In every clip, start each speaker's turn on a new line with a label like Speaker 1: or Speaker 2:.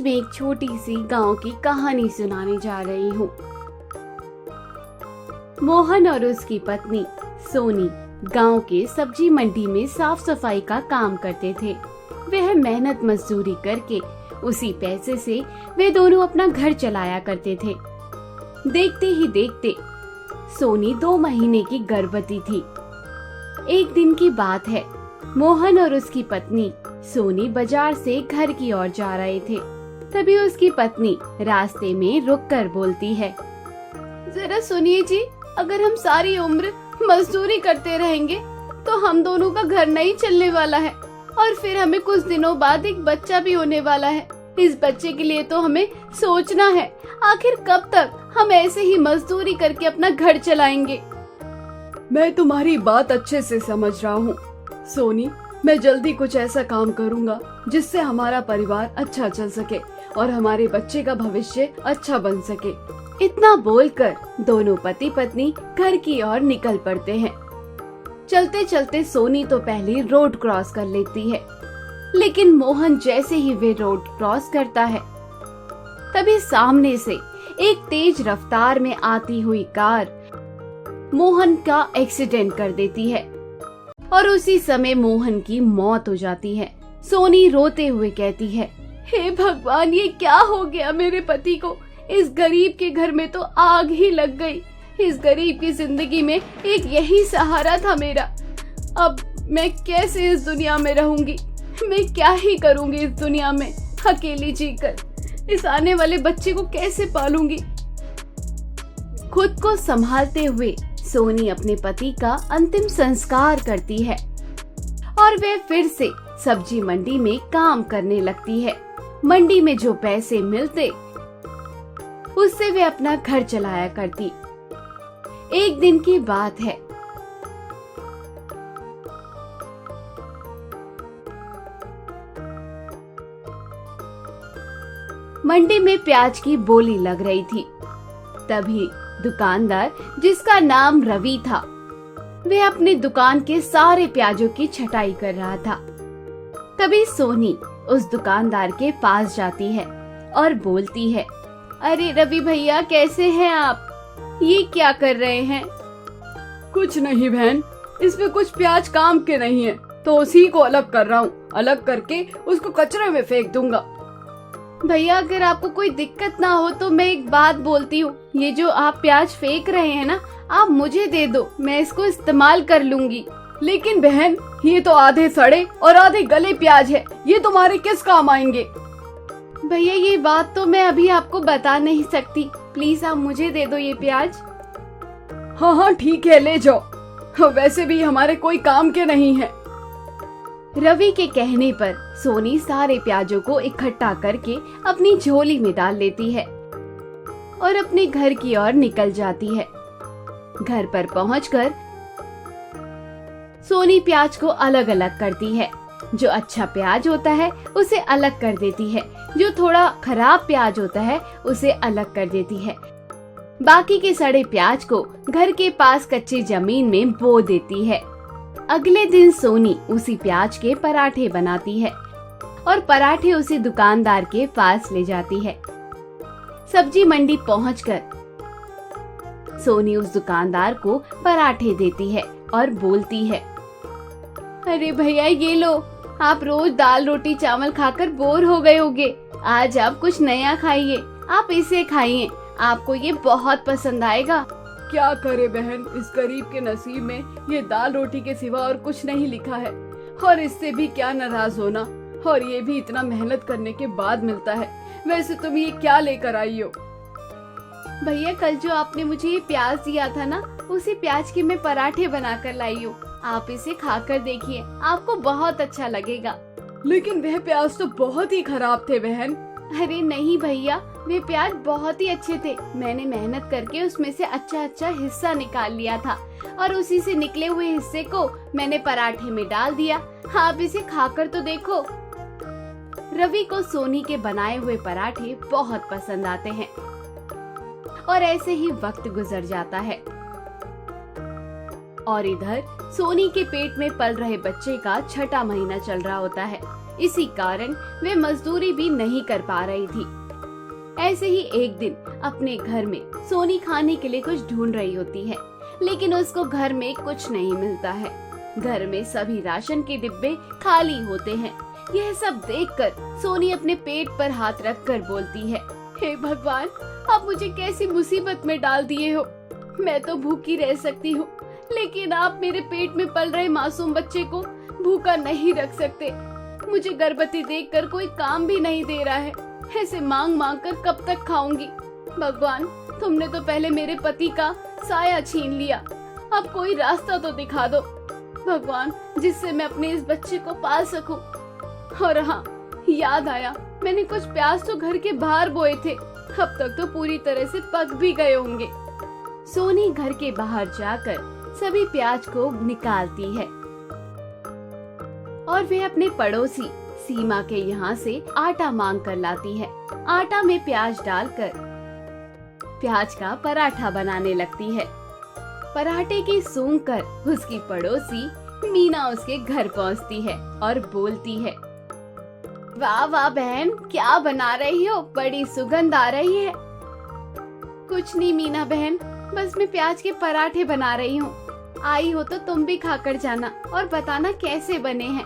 Speaker 1: मैं एक छोटी सी गांव की कहानी सुनाने जा रही हूँ। मोहन और उसकी पत्नी सोनी गांव के सब्जी मंडी में साफ सफाई का काम करते थे। वह मेहनत मजदूरी करके उसी पैसे से वे दोनों अपना घर चलाया करते थे। देखते ही देखते सोनी 2 महीने की गर्भवती थी। एक दिन की बात है, मोहन और उसकी पत्नी सोनी बाजार से घर की ओर जा रहे थे। तभी उसकी पत्नी रास्ते में रुककर बोलती है, जरा सुनिए जी, अगर हम सारी उम्र मजदूरी करते रहेंगे तो हम दोनों का घर नहीं चलने वाला है और फिर हमें कुछ दिनों बाद एक बच्चा भी होने वाला है। इस बच्चे के लिए तो हमें सोचना है, आखिर कब तक हम ऐसे ही मजदूरी करके अपना घर चलाएंगे।
Speaker 2: मैं तुम्हारी बात अच्छे से समझ रहा हूँ सोनी। मैं जल्दी कुछ ऐसा काम करूँगा जिससे हमारा परिवार अच्छा चल सके और हमारे बच्चे का भविष्य अच्छा बन सके।
Speaker 1: इतना बोलकर दोनों पति पत्नी घर की ओर निकल पड़ते हैं। चलते चलते सोनी तो पहले रोड क्रॉस कर लेती है, लेकिन मोहन जैसे ही वे रोड क्रॉस करता है तभी सामने से एक तेज रफ्तार में आती हुई कार मोहन का एक्सीडेंट कर देती है और उसी समय मोहन की मौत हो जाती है। सोनी रोते हुए कहती है, हे भगवान, ये क्या हो गया मेरे पति को। इस गरीब के घर में तो आग ही लग गई। इस गरीब की जिंदगी में एक यही सहारा था मेरा। अब मैं कैसे इस दुनिया में रहूंगी? मैं क्या ही करूंगी इस दुनिया में अकेली जीकर? इस आने वाले बच्चे को कैसे पालूंगी? खुद को संभालते हुए सोनी अपने पति का अंतिम संस्कार करती है और वे फिर से सब्जी मंडी में काम करने लगती है। मंडी में जो पैसे मिलते उससे वे अपना घर चलाया करती। एक दिन की बात है, मंडी में प्याज की बोली लग रही थी। तभी दुकानदार, जिसका नाम रवि था, वह अपनी दुकान के सारे प्याजों की छटाई कर रहा था। तभी सोनी उस दुकानदार के पास जाती है और बोलती है, अरे रवि भैया, कैसे हैं आप? ये क्या कर रहे हैं?
Speaker 2: कुछ नहीं बहन, इसमें कुछ प्याज काम के नहीं है तो उसी को अलग कर रहा हूँ। अलग करके उसको कचरे में फेंक दूंगा।
Speaker 1: भैया, अगर आपको कोई दिक्कत ना हो तो मैं एक बात बोलती हूँ। ये जो आप प्याज फेंक रहे हैं ना, आप मुझे दे दो, मैं इसको इस्तेमाल कर लूंगी।
Speaker 2: लेकिन बहन, ये तो आधे सड़े और आधे गले प्याज है, ये तुम्हारे किस काम आएंगे?
Speaker 1: भैया, ये बात तो मैं अभी आपको बता नहीं सकती। प्लीज आप मुझे दे दो ये प्याज।
Speaker 2: हाँ हाँ ठीक है, ले जाओ। वैसे भी हमारे कोई काम के नहीं है।
Speaker 1: रवि के कहने पर सोनी सारे प्याजों को इकट्ठा करके अपनी झोली में डाल लेती है और अपने घर की ओर निकल जाती है। घर पर पहुंचकर सोनी प्याज को अलग अलग करती है। जो अच्छा प्याज होता है उसे अलग कर देती है, जो थोड़ा खराब प्याज होता है उसे अलग कर देती है। बाकी के सड़े प्याज को घर के पास कच्ची जमीन में बो देती है। अगले दिन सोनी उसी प्याज के पराठे बनाती है और पराठे उसी दुकानदार के पास ले जाती है। सब्जी मंडी पहुंचकर सोनी उस दुकानदार को पराठे देती है और बोलती है, अरे भैया, ये लो, आप रोज दाल रोटी चावल खाकर बोर हो गए होगे। आज आप कुछ नया खाइए, आप इसे खाइए, आपको ये बहुत पसंद आएगा।
Speaker 2: क्या करे बहन, इस गरीब के नसीब में ये दाल रोटी के सिवा और कुछ नहीं लिखा है। और इससे भी क्या नाराज होना, और ये भी इतना मेहनत करने के बाद मिलता है। वैसे तुम ये क्या लेकर आई हो?
Speaker 1: भैया, कल जो आपने मुझे ये प्याज दिया था ना, उसी प्याज के मैं पराठे बनाकर लाई हूँ। आप इसे खाकर देखिए, आपको बहुत अच्छा लगेगा।
Speaker 2: लेकिन वह प्याज तो बहुत ही खराब थे बहन।
Speaker 1: अरे नहीं भैया, वे प्याज बहुत ही अच्छे थे। मैंने मेहनत करके उसमें से अच्छा हिस्सा निकाल लिया था और उसी से निकले हुए हिस्से को मैंने पराठे में डाल दिया। आप इसे खाकर तो देखो। रवि को सोनी के बनाए हुए पराठे बहुत पसंद आते हैं और ऐसे ही वक्त गुजर जाता है। और इधर सोनी के पेट में पल रहे बच्चे का 6वां महीना चल रहा होता है। इसी कारण वे मजदूरी भी नहीं कर पा रही थी। ऐसे ही एक दिन अपने घर में सोनी खाने के लिए कुछ ढूंढ रही होती है, लेकिन उसको घर में कुछ नहीं मिलता है। घर में सभी राशन के डिब्बे खाली होते हैं। यह सब देखकर सोनी अपने पेट पर हाथ रखकर बोलती है, हे भगवान, आप मुझे कैसी मुसीबत में डाल दिए हो। मैं तो भूखी रह सकती हूँ, लेकिन आप मेरे पेट में पल रहे मासूम बच्चे को भूखा नहीं रख सकते। मुझे गर्भवती देखकर कोई काम भी नहीं दे रहा है। ऐसे मांग मांग कर कब तक खाऊंगी। भगवान, तुमने तो पहले मेरे पति का साया छीन लिया, अब कोई रास्ता तो दिखा दो भगवान, जिससे मैं अपने इस बच्चे को पाल सकूं। और हाँ, याद आया, मैंने कुछ प्याज तो घर के बाहर बोए थे, अब तक तो पूरी तरह से पक भी गए होंगे। सोनी घर के बाहर जाकर सभी प्याज को निकालती है और वे अपने पड़ोसी सीमा के यहाँ से आटा मांग कर लाती है। आटा में प्याज डालकर प्याज का पराठा बनाने लगती है। पराठे की सूंघकर उसकी पड़ोसी मीना उसके घर पहुँचती है और बोलती है, वाह वाह बहन, क्या बना रही हो, बड़ी सुगंध आ रही है। कुछ नहीं मीना बहन, बस मैं प्याज के पराठे बना रही हूँ। आई हो तो तुम भी खाकर जाना और बताना कैसे बने हैं।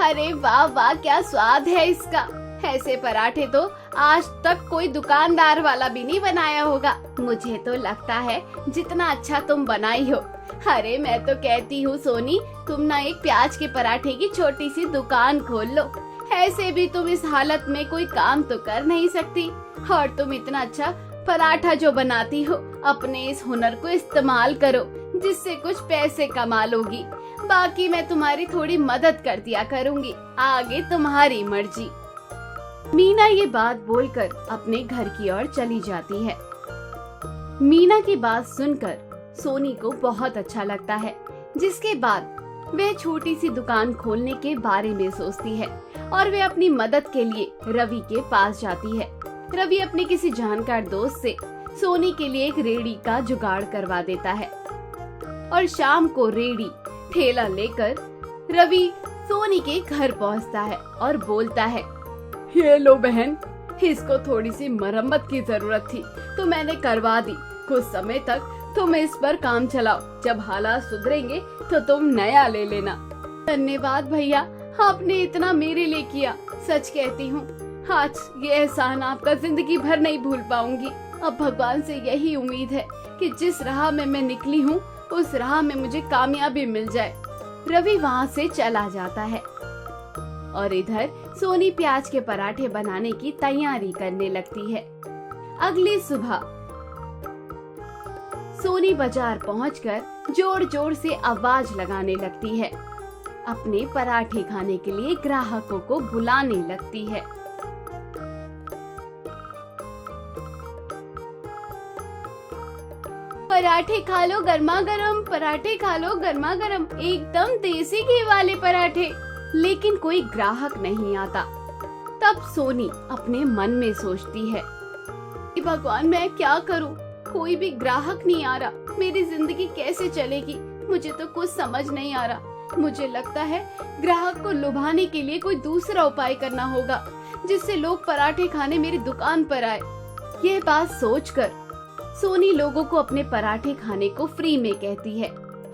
Speaker 1: अरे वाह वाह, क्या स्वाद है इसका। ऐसे पराठे तो आज तक कोई दुकानदार वाला भी नहीं बनाया होगा। मुझे तो लगता है जितना अच्छा तुम बनाई हो। अरे मैं तो कहती हूँ सोनी, तुम ना एक प्याज के पराठे की छोटी सी दुकान खोल लो। ऐसे भी तुम इस हालत में कोई काम तो कर नहीं सकती, और तुम इतना अच्छा पराठा जो बनाती हो, अपने इस हुनर को इस्तेमाल करो, जिससे कुछ पैसे कमा लोगी। बाकी मैं तुम्हारी थोड़ी मदद कर दिया करूँगी, आगे तुम्हारी मर्जी। मीना ये बात बोलकर अपने घर की ओर चली जाती है। मीना की बात सुनकर सोनी को बहुत अच्छा लगता है, जिसके बाद वह छोटी सी दुकान खोलने के बारे में सोचती है और वे अपनी मदद के लिए रवि के पास जाती है। रवि अपने किसी जानकार दोस्त से सोनी के लिए एक रेड़ी का जुगाड़ करवा देता है और शाम को रेड़ी ठेला लेकर रवि सोनी के घर पहुंचता है और बोलता है,
Speaker 2: ये लो बहन, इसको थोड़ी सी मरम्मत की जरूरत थी तो मैंने करवा दी। कुछ समय तक तुम इस पर काम चलाओ, जब हालात सुधरेंगे तो तुम नया ले लेना।
Speaker 1: धन्यवाद भैया, आपने इतना मेरे लिए किया। सच कहती हूँ, आज ये एहसान आपका जिंदगी भर नहीं भूल पाऊंगी। अब भगवान से यही उम्मीद है कि जिस राह में मैं निकली हूँ, उस राह में मुझे कामयाबी मिल जाए। रवि वहाँ से चला जाता है और इधर सोनी प्याज के पराठे बनाने की तैयारी करने लगती है। अगली सुबह सोनी बाजार पहुंचकर जोर जोर से आवाज लगाने लगती है। अपने पराठे खाने के लिए ग्राहकों को बुलाने लगती है। पराठे खा लो गर्मा गर्म, पराठे खा लो गर्मा गर्म, एकदम देसी घी वाले पराठे। लेकिन कोई ग्राहक नहीं आता। तब सोनी अपने मन में सोचती है, भगवान मैं क्या करूं, कोई भी ग्राहक नहीं आ रहा, मेरी जिंदगी कैसे चलेगी, मुझे तो कुछ समझ नहीं आ रहा। मुझे लगता है ग्राहक को लुभाने के लिए कोई दूसरा उपाय करना होगा, जिससे लोग पराठे खाने मेरी दुकान पर आए। यह बात सोचकर सोनी लोगों को अपने पराठे खाने को फ्री में कहती है।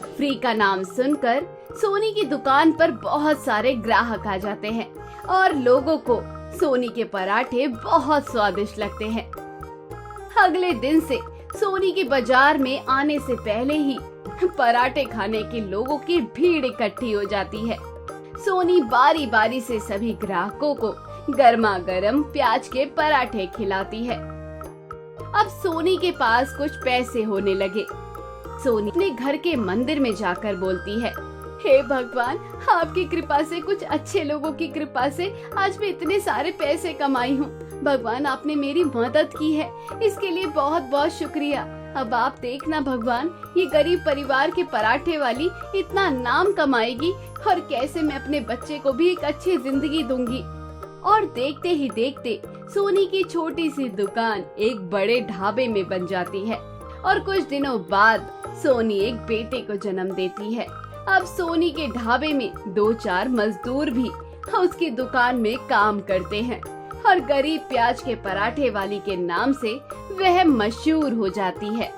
Speaker 1: फ्री का नाम सुनकर सोनी की दुकान पर बहुत सारे ग्राहक आ जाते हैं और लोगों को सोनी के पराठे बहुत स्वादिष्ट लगते हैं। अगले दिन से सोनी के बाजार में आने से पहले ही पराठे खाने के लोगों की भीड़ इकट्ठी हो जाती है। सोनी बारी बारी से सभी ग्राहकों को गर्मा गर्म प्याज के पराठे खिलाती है। अब सोनी के पास कुछ पैसे होने लगे। सोनी अपने घर के मंदिर में जाकर बोलती है, हे भगवान, आपकी कृपा से, कुछ अच्छे लोगों की कृपा से आज मैं इतने सारे पैसे कमाई हूँ। भगवान, आपने मेरी मदद की है, इसके लिए बहुत बहुत शुक्रिया। अब आप देखना भगवान, ये गरीब परिवार के पराठे वाली इतना नाम कमाएगी और कैसे मैं अपने बच्चे को भी एक अच्छी जिंदगी दूंगी। और देखते ही देखते सोनी की छोटी सी दुकान एक बड़े ढाबे में बन जाती है और कुछ दिनों बाद सोनी एक बेटे को जन्म देती है। अब सोनी के ढाबे में 2-4 मजदूर भी उसकी दुकान में काम करते हैं और गरीब प्याज के पराठे वाली के नाम से वह मशहूर हो जाती है।